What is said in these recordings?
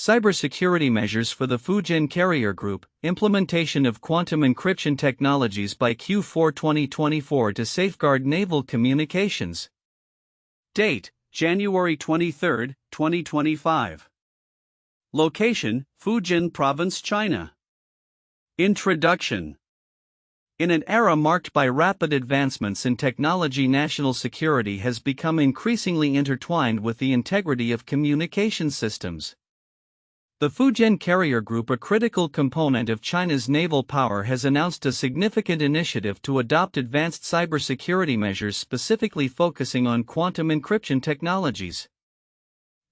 Cybersecurity measures for the Fujian Carrier Group, implementation of quantum encryption technologies by Q4 2024 to safeguard naval communications. Date: January 23, 2025. Location: Fujian Province, China. Introduction. In an era marked by rapid advancements in technology, national security has become increasingly intertwined with the integrity of communication systems. The Fujian Carrier Group, a critical component of China's naval power, has announced a significant initiative to adopt advanced cybersecurity measures specifically focusing on quantum encryption technologies.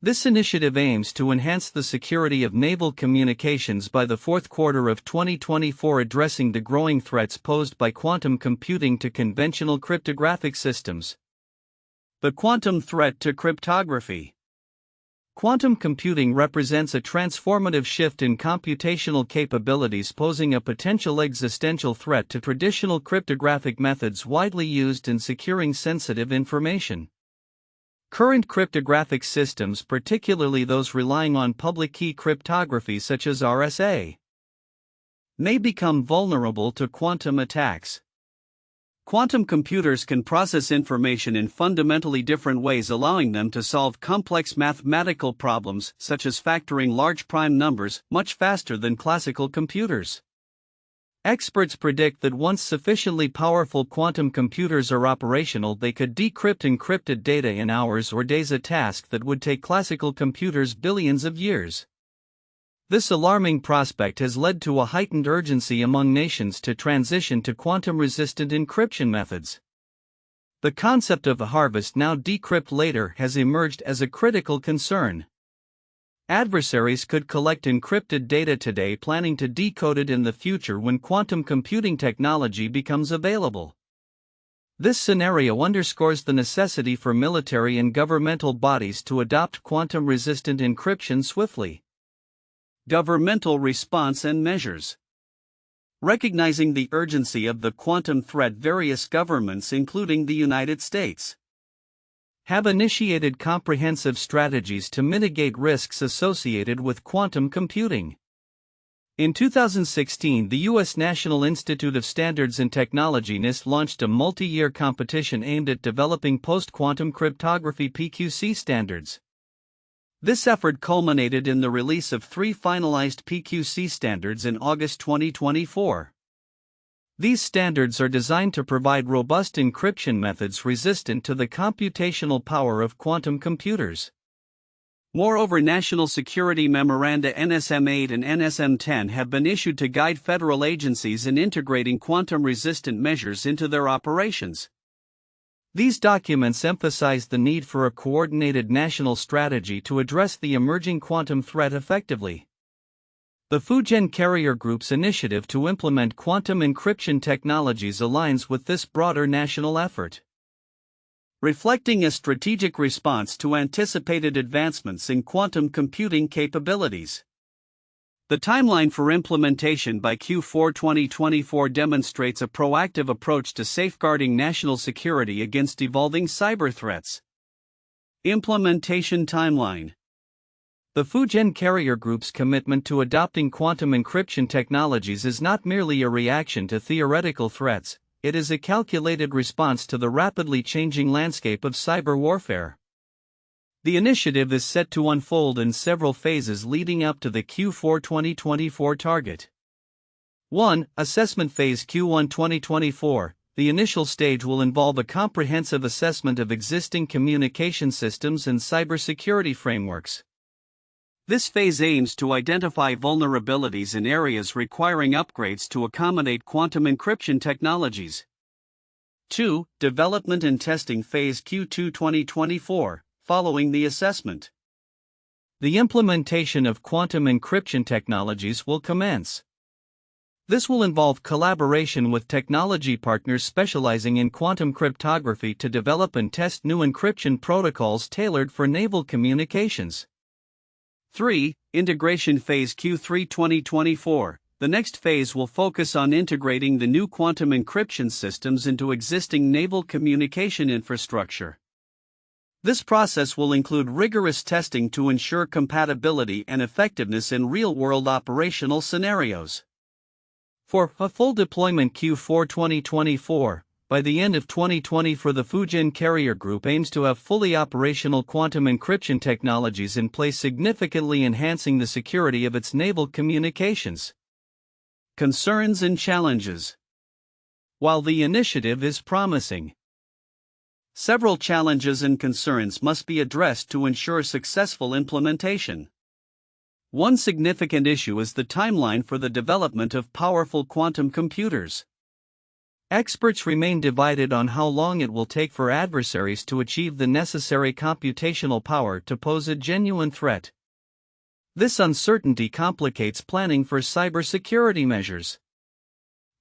This initiative aims to enhance the security of naval communications by the fourth quarter of 2024, addressing the growing threats posed by quantum computing to conventional cryptographic systems. The quantum threat to cryptography. Quantum computing represents a transformative shift in computational capabilities, posing a potential existential threat to traditional cryptographic methods widely used in securing sensitive information. Current cryptographic systems, particularly those relying on public key cryptography such as RSA, may become vulnerable to quantum attacks. Quantum computers can process information in fundamentally different ways, allowing them to solve complex mathematical problems, such as factoring large prime numbers, much faster than classical computers. Experts predict that once sufficiently powerful quantum computers are operational, they could decrypt encrypted data in hours or days, a task that would take classical computers billions of years. This alarming prospect has led to a heightened urgency among nations to transition to quantum-resistant encryption methods. The concept of harvest now, decrypt later, has emerged as a critical concern. Adversaries could collect encrypted data today, planning to decode it in the future when quantum computing technology becomes available. This scenario underscores the necessity for military and governmental bodies to adopt quantum-resistant encryption swiftly. Governmental response and measures. Recognizing the urgency of the quantum threat, various governments, including the United States, have initiated comprehensive strategies to mitigate risks associated with quantum computing. In 2016, the U.S. National Institute of Standards and Technology (NIST) launched a multi-year competition aimed at developing post-quantum cryptography (PQC) standards. This effort culminated in the release of 3 finalized PQC standards in August 2024. These standards are designed to provide robust encryption methods resistant to the computational power of quantum computers. Moreover, national security memoranda NSM-8 and NSM-10 have been issued to guide federal agencies in integrating quantum-resistant measures into their operations. These documents emphasize the need for a coordinated national strategy to address the emerging quantum threat effectively. The Fujian Carrier Group's initiative to implement quantum encryption technologies aligns with this broader national effort, reflecting a strategic response to anticipated advancements in quantum computing capabilities. The timeline for implementation by Q4 2024 demonstrates a proactive approach to safeguarding national security against evolving cyber threats. Implementation timeline. The Fujian Carrier Group's commitment to adopting quantum encryption technologies is not merely a reaction to theoretical threats, it is a calculated response to the rapidly changing landscape of cyber warfare. The initiative is set to unfold in several phases leading up to the Q4 2024 target. 1. Assessment Phase Q1 2024. The initial stage will involve a comprehensive assessment of existing communication systems and cybersecurity frameworks. This phase aims to identify vulnerabilities in areas requiring upgrades to accommodate quantum encryption technologies. 2. Development and Testing Phase Q2 2024. Following the assessment, the implementation of quantum encryption technologies will commence. This will involve collaboration with technology partners specializing in quantum cryptography to develop and test new encryption protocols tailored for naval communications. 3. Integration Phase Q3 2024. The next phase will focus on integrating the new quantum encryption systems into existing naval communication infrastructure. This process will include rigorous testing to ensure compatibility and effectiveness in real-world operational scenarios. For a full deployment Q4 2024, by the end of 2024 the Fujian Carrier Group aims to have fully operational quantum encryption technologies in place, significantly enhancing the security of its naval communications. Concerns and challenges. While the initiative is promising, several challenges and concerns must be addressed to ensure successful implementation. One significant issue is the timeline for the development of powerful quantum computers. Experts remain divided on how long it will take for adversaries to achieve the necessary computational power to pose a genuine threat. This uncertainty complicates planning for cybersecurity measures.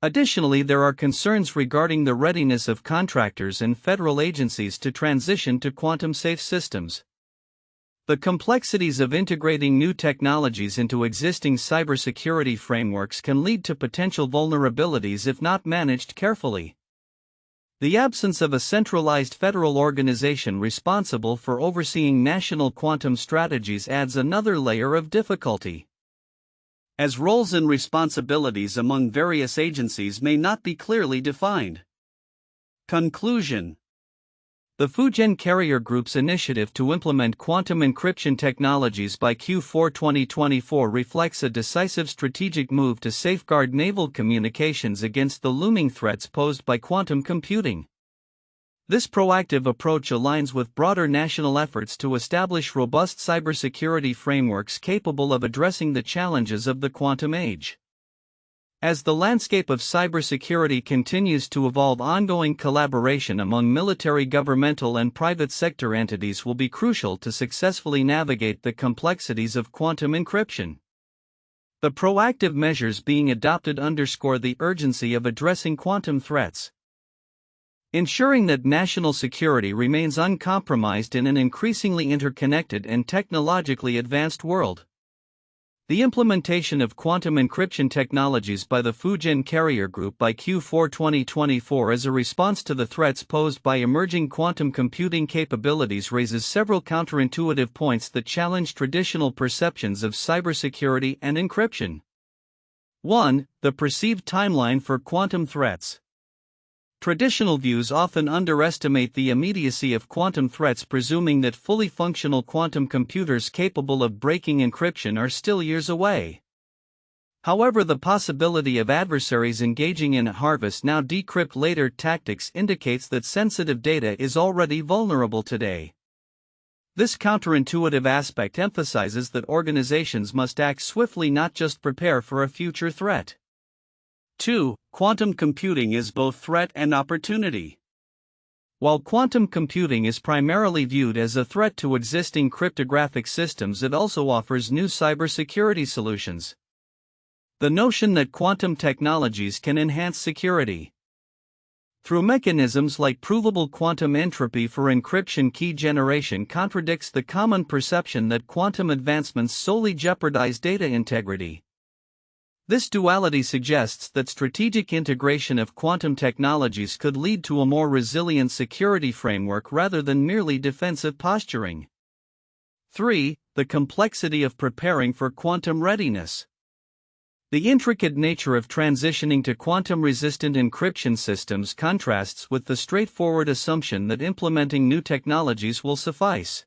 Additionally, there are concerns regarding the readiness of contractors and federal agencies to transition to quantum-safe systems. The complexities of integrating new technologies into existing cybersecurity frameworks can lead to potential vulnerabilities if not managed carefully. The absence of a centralized federal organization responsible for overseeing national quantum strategies adds another layer of difficulty, as roles and responsibilities among various agencies may not be clearly defined. Conclusion. The Fujian Carrier Group's initiative to implement quantum encryption technologies by Q4 2024 reflects a decisive strategic move to safeguard naval communications against the looming threats posed by quantum computing. This proactive approach aligns with broader national efforts to establish robust cybersecurity frameworks capable of addressing the challenges of the quantum age. As the landscape of cybersecurity continues to evolve, ongoing collaboration among military, governmental, and private sector entities will be crucial to successfully navigate the complexities of quantum encryption. The proactive measures being adopted underscore the urgency of addressing quantum threats, ensuring that national security remains uncompromised in an increasingly interconnected and technologically advanced world. The implementation of quantum encryption technologies by the Fujian Carrier Group by Q4 2024 as a response to the threats posed by emerging quantum computing capabilities raises several counterintuitive points that challenge traditional perceptions of cybersecurity and encryption. 1. The perceived timeline for quantum threats. Traditional views often underestimate the immediacy of quantum threats, presuming that fully functional quantum computers capable of breaking encryption are still years away. However, the possibility of adversaries engaging in a harvest now decrypt later tactics indicates that sensitive data is already vulnerable today. This counterintuitive aspect emphasizes that organizations must act swiftly, not just prepare for a future threat. 2. Quantum computing is both threat and opportunity. While quantum computing is primarily viewed as a threat to existing cryptographic systems, it also offers new cybersecurity solutions. The notion that quantum technologies can enhance security through mechanisms like provable quantum entropy for encryption key generation contradicts the common perception that quantum advancements solely jeopardize data integrity. This duality suggests that strategic integration of quantum technologies could lead to a more resilient security framework rather than merely defensive posturing. 3. The complexity of preparing for quantum readiness. The intricate nature of transitioning to quantum-resistant encryption systems contrasts with the straightforward assumption that implementing new technologies will suffice.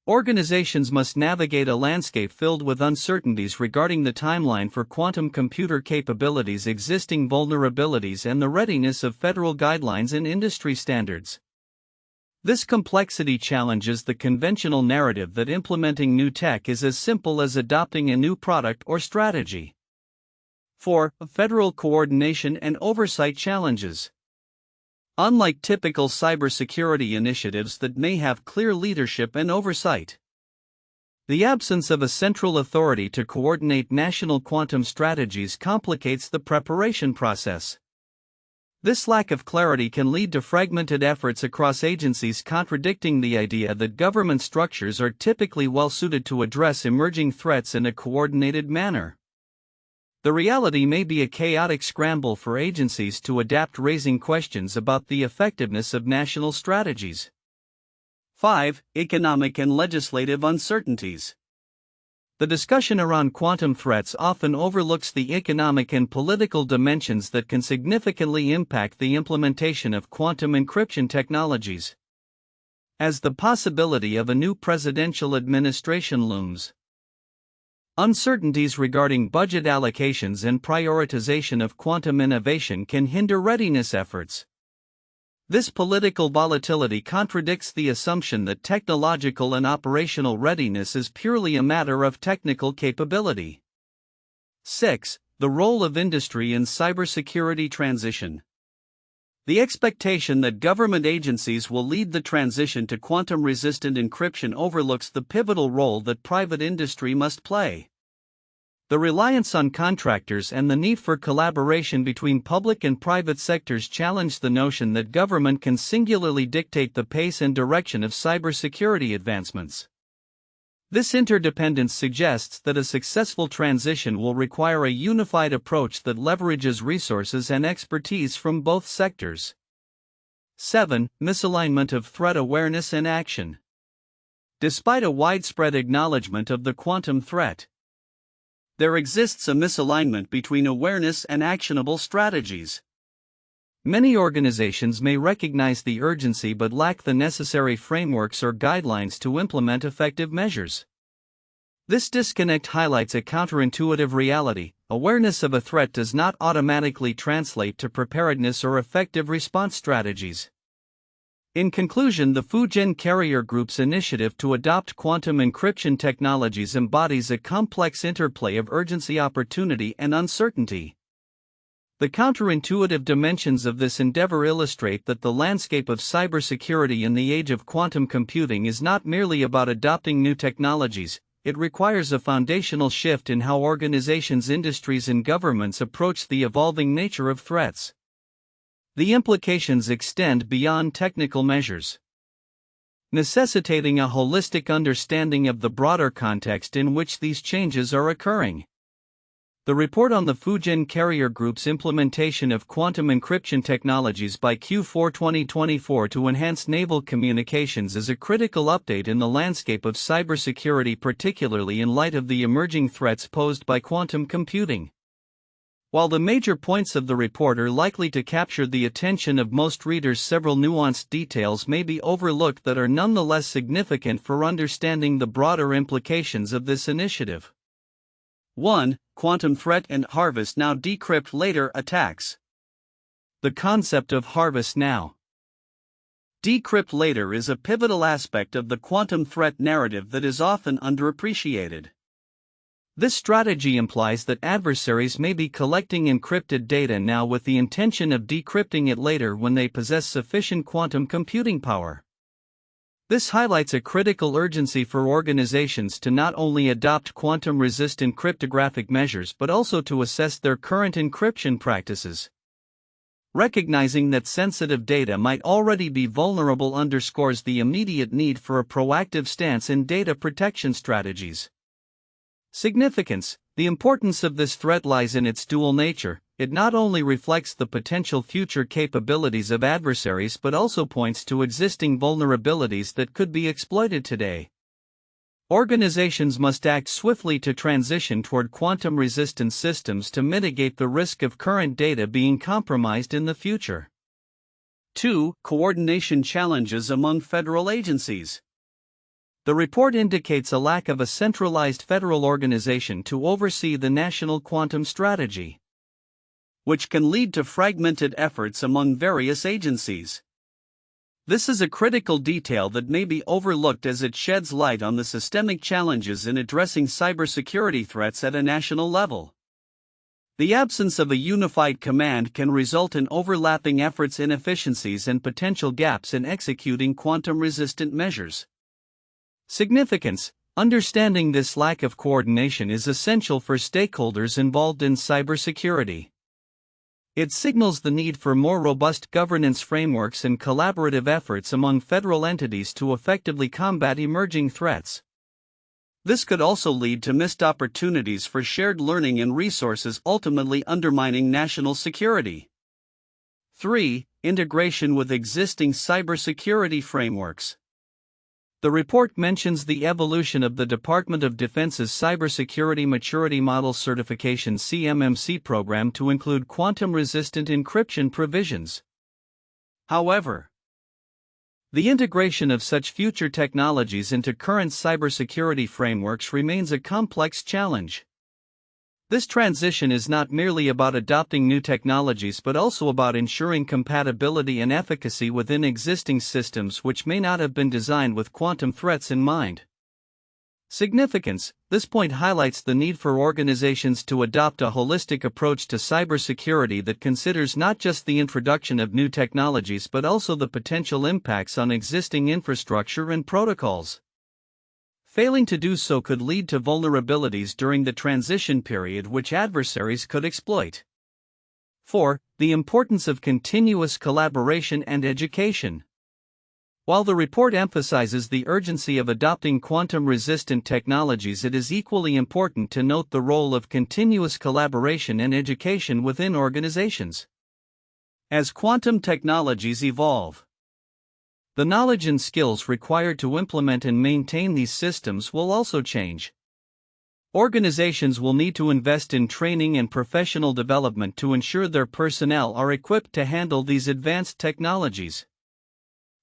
Organizations must navigate a landscape filled with uncertainties regarding the timeline for quantum computer capabilities, existing vulnerabilities, and the readiness of federal guidelines and industry standards. This complexity challenges the conventional narrative that implementing new tech is as simple as adopting a new product or strategy. 4. Federal coordination and oversight challenges. Unlike typical cybersecurity initiatives that may have clear leadership and oversight, the absence of a central authority to coordinate national quantum strategies complicates the preparation process. This lack of clarity can lead to fragmented efforts across agencies, contradicting the idea that government structures are typically well suited to address emerging threats in a coordinated manner. The reality may be a chaotic scramble for agencies to adapt, raising questions about the effectiveness of national strategies. 5. Economic and legislative uncertainties. The discussion around quantum threats often overlooks the economic and political dimensions that can significantly impact the implementation of quantum encryption technologies. As the possibility of a new presidential administration looms, uncertainties regarding budget allocations and prioritization of quantum innovation can hinder readiness efforts. This political volatility contradicts the assumption that technological and operational readiness is purely a matter of technical capability. 6. The role of industry in cybersecurity transition. The expectation that government agencies will lead the transition to quantum-resistant encryption overlooks the pivotal role that private industry must play. The reliance on contractors and the need for collaboration between public and private sectors challenge the notion that government can singularly dictate the pace and direction of cybersecurity advancements. This interdependence suggests that a successful transition will require a unified approach that leverages resources and expertise from both sectors. 7. Misalignment of threat awareness and action. Despite a widespread acknowledgement of the quantum threat, there exists a misalignment between awareness and actionable strategies. Many organizations may recognize the urgency but lack the necessary frameworks or guidelines to implement effective measures. This disconnect highlights a counterintuitive reality: awareness of a threat does not automatically translate to preparedness or effective response strategies. In conclusion, the Fujian Carrier Group's initiative to adopt quantum encryption technologies embodies a complex interplay of urgency, opportunity, and uncertainty. The counterintuitive dimensions of this endeavor illustrate that the landscape of cybersecurity in the age of quantum computing is not merely about adopting new technologies, it requires a foundational shift in how organizations, industries, and governments approach the evolving nature of threats. The implications extend beyond technical measures, necessitating a holistic understanding of the broader context in which these changes are occurring. The report on the Fujian Carrier Group's implementation of quantum encryption technologies by Q4 2024 to enhance naval communications is a critical update in the landscape of cybersecurity, particularly in light of the emerging threats posed by quantum computing. While the major points of the report are likely to capture the attention of most readers, several nuanced details may be overlooked that are nonetheless significant for understanding the broader implications of this initiative. 1. Quantum threat and harvest now, decrypt later attacks. The concept of harvest now, decrypt later is a pivotal aspect of the quantum threat narrative that is often underappreciated. This strategy implies that adversaries may be collecting encrypted data now with the intention of decrypting it later when they possess sufficient quantum computing power. This highlights a critical urgency for organizations to not only adopt quantum-resistant cryptographic measures but also to assess their current encryption practices. Recognizing that sensitive data might already be vulnerable underscores the immediate need for a proactive stance in data protection strategies. Significance: the importance of this threat lies in its dual nature. It not only reflects the potential future capabilities of adversaries but also points to existing vulnerabilities that could be exploited today. Organizations must act swiftly to transition toward quantum-resistant systems to mitigate the risk of current data being compromised in the future. 2. Coordination challenges among federal agencies. The report indicates a lack of a centralized federal organization to oversee the national quantum strategy, which can lead to fragmented efforts among various agencies. This is a critical detail that may be overlooked as it sheds light on the systemic challenges in addressing cybersecurity threats at a national level. The absence of a unified command can result in overlapping efforts, inefficiencies, and potential gaps in executing quantum-resistant measures. Significance: understanding this lack of coordination is essential for stakeholders involved in cybersecurity. It signals the need for more robust governance frameworks and collaborative efforts among federal entities to effectively combat emerging threats. This could also lead to missed opportunities for shared learning and resources, ultimately undermining national security. 3. Integration with existing cybersecurity frameworks. The report mentions the evolution of the Department of Defense's Cybersecurity Maturity Model Certification (CMMC) program to include quantum-resistant encryption provisions. However, the integration of such future technologies into current cybersecurity frameworks remains a complex challenge. This transition is not merely about adopting new technologies but also about ensuring compatibility and efficacy within existing systems which may not have been designed with quantum threats in mind. Significance: this point highlights the need for organizations to adopt a holistic approach to cybersecurity that considers not just the introduction of new technologies but also the potential impacts on existing infrastructure and protocols. Failing to do so could lead to vulnerabilities during the transition period which adversaries could exploit. 4. The importance of continuous collaboration and education. While the report emphasizes the urgency of adopting quantum-resistant technologies, it is equally important to note the role of continuous collaboration and education within organizations. As quantum technologies evolve, the knowledge and skills required to implement and maintain these systems will also change. Organizations will need to invest in training and professional development to ensure their personnel are equipped to handle these advanced technologies.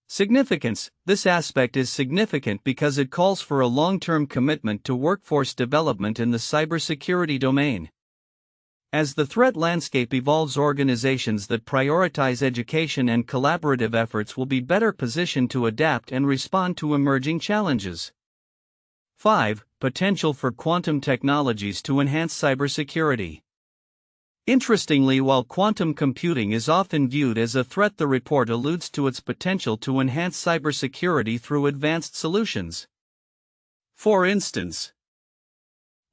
Significance: this aspect is significant because it calls for a long-term commitment to workforce development in the cybersecurity domain. As the threat landscape evolves, organizations that prioritize education and collaborative efforts will be better positioned to adapt and respond to emerging challenges. 5. Potential for quantum technologies to enhance cybersecurity. Interestingly, while quantum computing is often viewed as a threat, the report alludes to its potential to enhance cybersecurity through advanced solutions. For instance,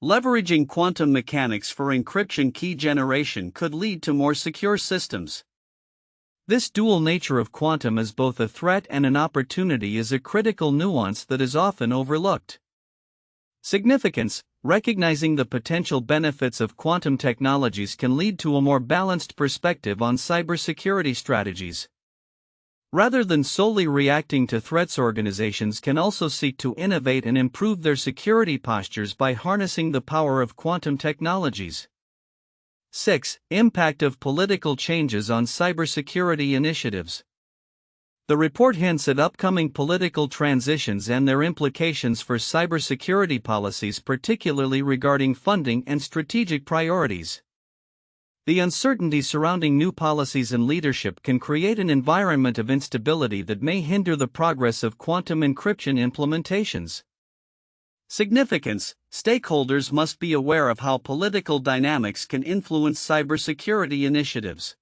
leveraging quantum mechanics for encryption key generation could lead to more secure systems. This dual nature of quantum as both a threat and an opportunity is a critical nuance that is often overlooked. Significance: recognizing the potential benefits of quantum technologies can lead to a more balanced perspective on cybersecurity strategies. Rather than solely reacting to threats, organizations can also seek to innovate and improve their security postures by harnessing the power of quantum technologies. 6. Impact of political changes on cybersecurity initiatives. The report hints at upcoming political transitions and their implications for cybersecurity policies, particularly regarding funding and strategic priorities. The uncertainty surrounding new policies and leadership can create an environment of instability that may hinder the progress of quantum encryption implementations. Significance: stakeholders must be aware of how political dynamics can influence cybersecurity initiatives.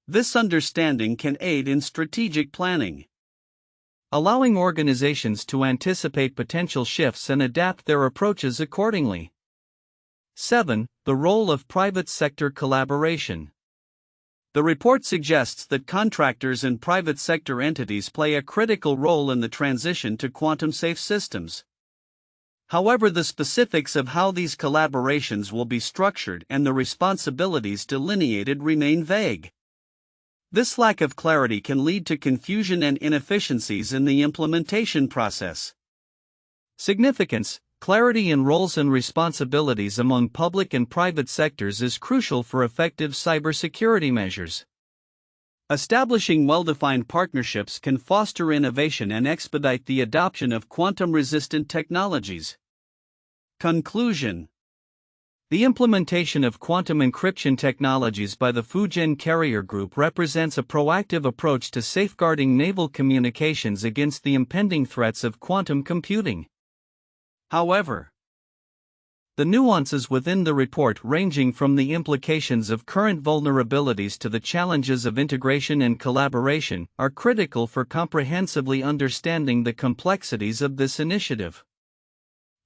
This understanding can aid in strategic planning, allowing organizations to anticipate potential shifts and adapt their approaches accordingly. 7. The role of private sector collaboration. The report suggests that contractors and private sector entities play a critical role in the transition to quantum-safe systems. However, the specifics of how these collaborations will be structured and the responsibilities delineated remain vague. This lack of clarity can lead to confusion and inefficiencies in the implementation process. Significance: clarity in roles and responsibilities among public and private sectors is crucial for effective cybersecurity measures. Establishing well-defined partnerships can foster innovation and expedite the adoption of quantum-resistant technologies. Conclusion: the implementation of quantum encryption technologies by the Fujian Carrier Group represents a proactive approach to safeguarding naval communications against the impending threats of quantum computing. However, the nuances within the report, ranging from the implications of current vulnerabilities to the challenges of integration and collaboration, are critical for comprehensively understanding the complexities of this initiative.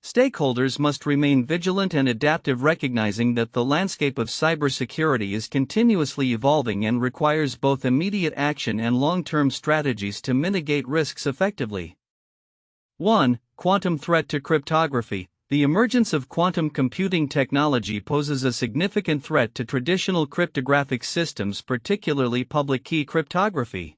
Stakeholders must remain vigilant and adaptive, recognizing that the landscape of cybersecurity is continuously evolving and requires both immediate action and long-term strategies to mitigate risks effectively. 1. Quantum threat to cryptography. The emergence of quantum computing technology poses a significant threat to traditional cryptographic systems, particularly public key cryptography.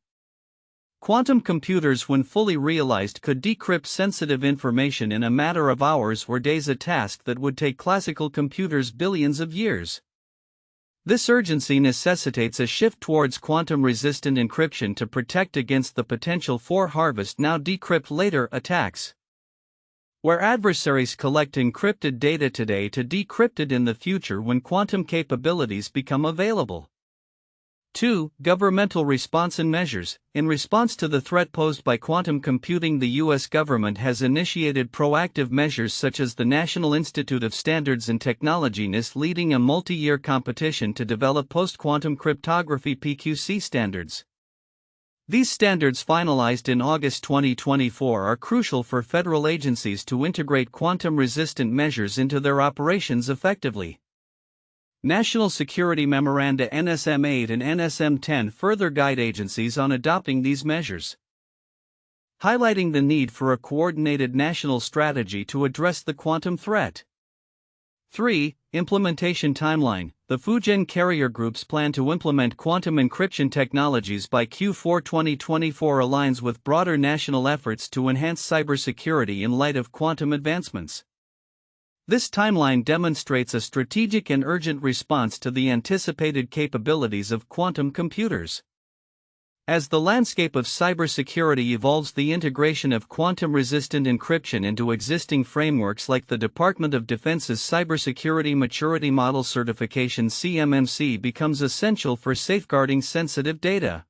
Quantum computers, when fully realized, could decrypt sensitive information in a matter of hours or days, a task that would take classical computers billions of years. This urgency necessitates a shift towards quantum-resistant encryption to protect against the potential for harvest now decrypt later attacks. Where adversaries collect encrypted data today to decrypt it in the future when quantum capabilities become available. 2. Governmental response and measures. In response to the threat posed by quantum computing, the U.S. government has initiated proactive measures such as the National Institute of Standards and Technology (NIST) leading a multi-year competition to develop post-quantum cryptography (PQC) standards. These standards, finalized in August 2024, are crucial for federal agencies to integrate quantum-resistant measures into their operations effectively. National Security Memoranda NSM 8 and NSM 10 further guide agencies on adopting these measures, highlighting the need for a coordinated national strategy to address the quantum threat. 3. Implementation timeline. The Fujian Carrier Group's plan to implement quantum encryption technologies by Q4 2024 aligns with broader national efforts to enhance cybersecurity in light of quantum advancements. This timeline demonstrates a strategic and urgent response to the anticipated capabilities of quantum computers. As the landscape of cybersecurity evolves, the integration of quantum-resistant encryption into existing frameworks like the Department of Defense's Cybersecurity Maturity Model Certification (CMMC) becomes essential for safeguarding sensitive data.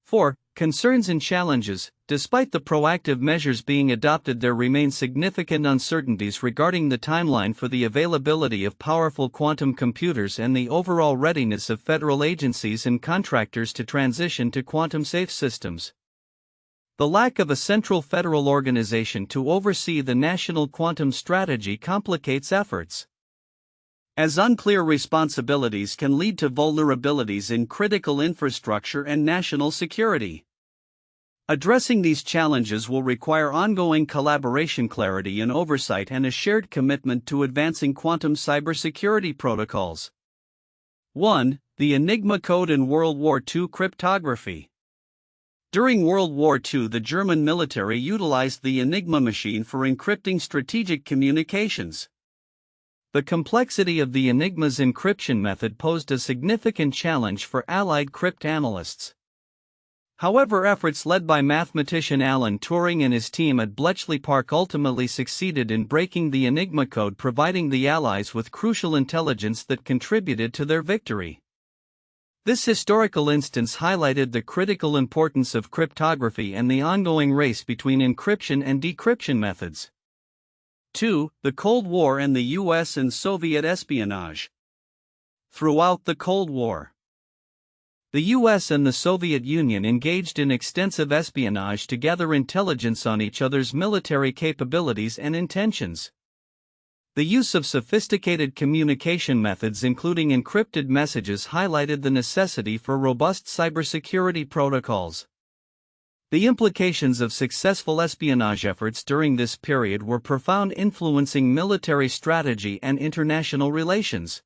4. Concerns and challenges. Despite the proactive measures being adopted, there remain significant uncertainties regarding the timeline for the availability of powerful quantum computers and the overall readiness of federal agencies and contractors to transition to quantum-safe systems. The lack of a central federal organization to oversee the national quantum strategy complicates efforts, as unclear responsibilities can lead to vulnerabilities in critical infrastructure and national security. Addressing these challenges will require ongoing collaboration, clarity and oversight, and a shared commitment to advancing quantum cybersecurity protocols. 1. The Enigma Code in World War II cryptography. During World War II, the German military utilized the Enigma machine for encrypting strategic communications. The complexity of the Enigma's encryption method posed a significant challenge for Allied cryptanalysts. However, efforts led by mathematician Alan Turing and his team at Bletchley Park ultimately succeeded in breaking the Enigma code, providing the Allies with crucial intelligence that contributed to their victory. This historical instance highlighted the critical importance of cryptography and the ongoing race between encryption and decryption methods. 2. The Cold War and the U.S. and Soviet espionage. Throughout the Cold War, the U.S. and the Soviet Union engaged in extensive espionage to gather intelligence on each other's military capabilities and intentions. The use of sophisticated communication methods, including encrypted messages, highlighted the necessity for robust cybersecurity protocols. The implications of successful espionage efforts during this period were profound, influencing military strategy and international relations.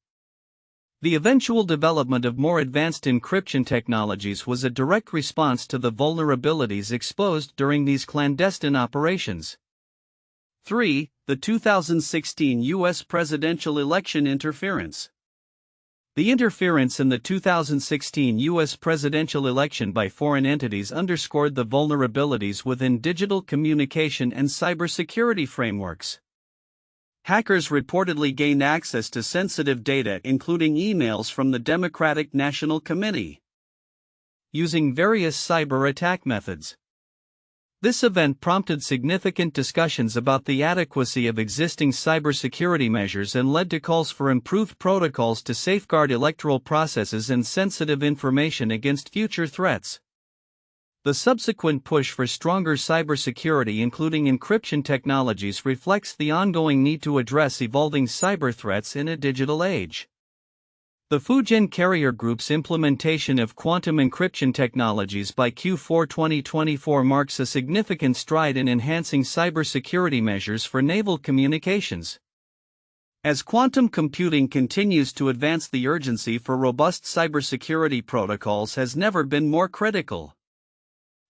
The eventual development of more advanced encryption technologies was a direct response to the vulnerabilities exposed during these clandestine operations. 3. The 2016 U.S. presidential election interference. The interference in the 2016 U.S. presidential election by foreign entities underscored the vulnerabilities within digital communication and cybersecurity frameworks. Hackers reportedly gained access to sensitive data, including emails from the Democratic National Committee, using various cyber attack methods. This event prompted significant discussions about the adequacy of existing cybersecurity measures and led to calls for improved protocols to safeguard electoral processes and sensitive information against future threats. The subsequent push for stronger cybersecurity, including encryption technologies, reflects the ongoing need to address evolving cyber threats in a digital age. The Fujian Carrier Group's implementation of quantum encryption technologies by Q4 2024 marks a significant stride in enhancing cybersecurity measures for naval communications. As quantum computing continues to advance, the urgency for robust cybersecurity protocols has never been more critical.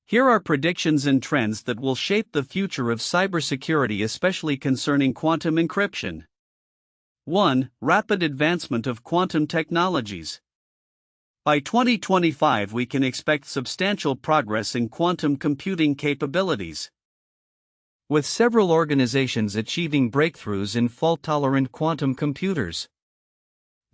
Here are predictions and trends that will shape the future of cybersecurity, especially concerning quantum encryption. 1. Rapid advancement of quantum technologies. By 2025, we can expect substantial progress in quantum computing capabilities, with several organizations achieving breakthroughs in fault-tolerant quantum computers.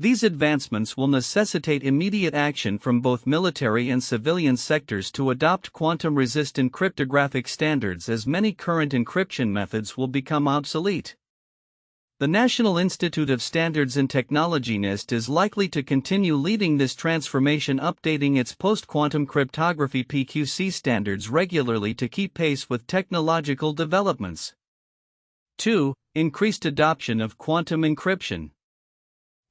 These advancements will necessitate immediate action from both military and civilian sectors to adopt quantum-resistant cryptographic standards, as many current encryption methods will become obsolete. The National Institute of Standards and Technology (NIST) is likely to continue leading this transformation, updating its post-quantum cryptography (PQC) standards regularly to keep pace with technological developments. 2. Increased adoption of quantum encryption.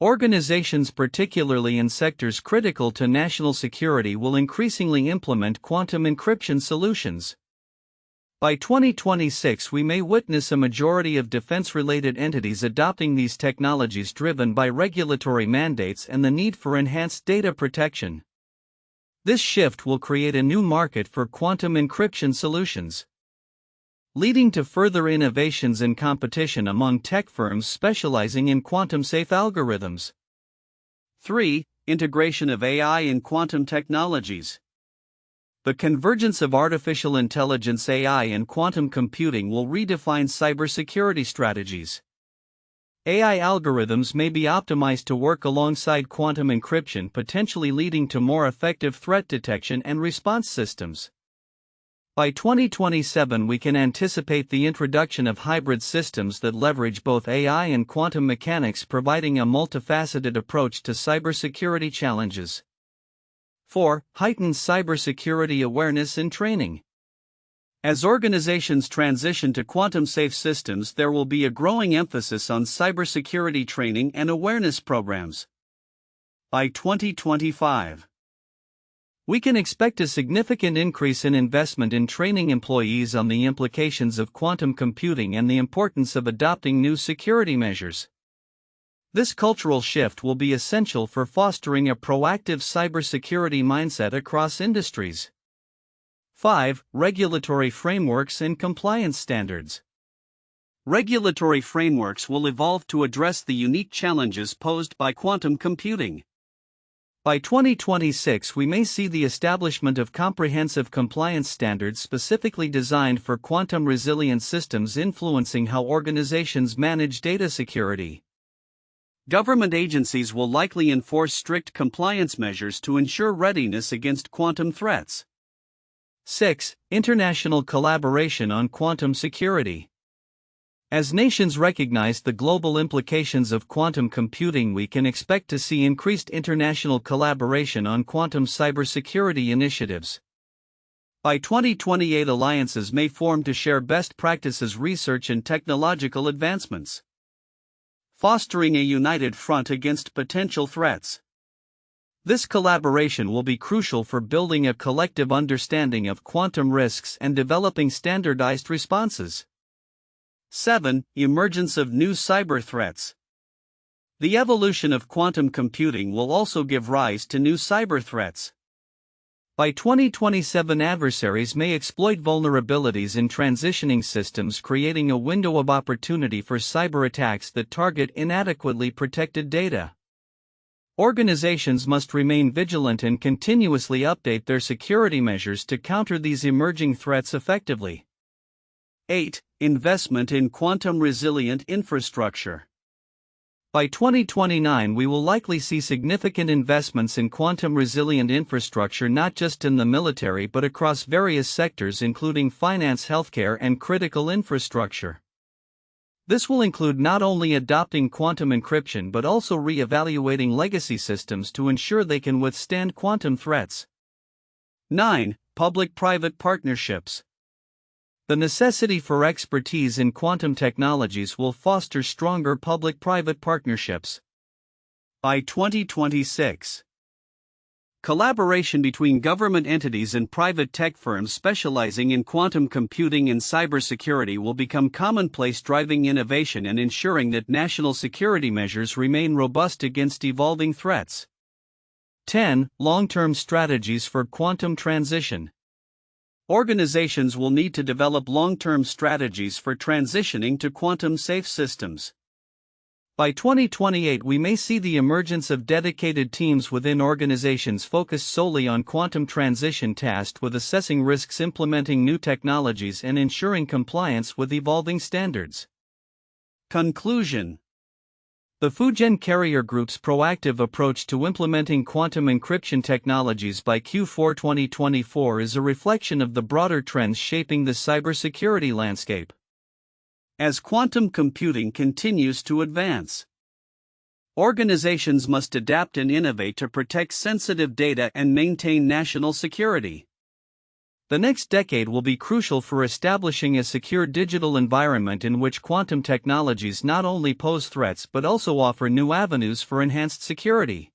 Organizations, particularly in sectors critical to national security, will increasingly implement quantum encryption solutions. By 2026, we may witness a majority of defense-related entities adopting these technologies, driven by regulatory mandates and the need for enhanced data protection. This shift will create a new market for quantum encryption solutions, leading to further innovations and competition among tech firms specializing in quantum-safe algorithms. 3. Integration of AI in quantum technologies. The convergence of artificial intelligence (AI) and quantum computing will redefine cybersecurity strategies. AI algorithms may be optimized to work alongside quantum encryption, potentially leading to more effective threat detection and response systems. By 2027, we can anticipate the introduction of hybrid systems that leverage both AI and quantum mechanics, providing a multifaceted approach to cybersecurity challenges. 4. Heightened cybersecurity awareness and training. As organizations transition to quantum-safe systems, there will be a growing emphasis on cybersecurity training and awareness programs. By 2025, we can expect a significant increase in investment in training employees on the implications of quantum computing and the importance of adopting new security measures. This cultural shift will be essential for fostering a proactive cybersecurity mindset across industries. 5. Regulatory frameworks and compliance standards. Regulatory frameworks will evolve to address the unique challenges posed by quantum computing. By 2026, we may see the establishment of comprehensive compliance standards specifically designed for quantum-resilient systems, influencing how organizations manage data security. Government agencies will likely enforce strict compliance measures to ensure readiness against quantum threats. 6. International collaboration on quantum security. As nations recognize the global implications of quantum computing, we can expect to see increased international collaboration on quantum cybersecurity initiatives. By 2028, alliances may form to share best practices, research, and technological advancements, fostering a united front against potential threats. This collaboration will be crucial for building a collective understanding of quantum risks and developing standardized responses. 7. Emergence of new cyber threats. The evolution of quantum computing will also give rise to new cyber threats. By 2027, adversaries may exploit vulnerabilities in transitioning systems, creating a window of opportunity for cyber attacks that target inadequately protected data. Organizations must remain vigilant and continuously update their security measures to counter these emerging threats effectively. 8. Investment in quantum-resilient infrastructure. By 2029, we will likely see significant investments in quantum-resilient infrastructure, not just in the military but across various sectors including finance, healthcare, and critical infrastructure. This will include not only adopting quantum encryption but also re-evaluating legacy systems to ensure they can withstand quantum threats. 9. Public-private partnerships. The necessity for expertise in quantum technologies will foster stronger public-private partnerships. By 2026, collaboration between government entities and private tech firms specializing in quantum computing and cybersecurity will become commonplace, driving innovation and ensuring that national security measures remain robust against evolving threats. 10. Long-term strategies for quantum transition. Organizations will need to develop long-term strategies for transitioning to quantum-safe systems. By 2028, we may see the emergence of dedicated teams within organizations focused solely on quantum transition, tasked with assessing risks, implementing new technologies, and ensuring compliance with evolving standards. Conclusion. The Fujian Carrier Group's proactive approach to implementing quantum encryption technologies by Q4 2024 is a reflection of the broader trends shaping the cybersecurity landscape. As quantum computing continues to advance, organizations must adapt and innovate to protect sensitive data and maintain national security. The next decade will be crucial for establishing a secure digital environment in which quantum technologies not only pose threats but also offer new avenues for enhanced security.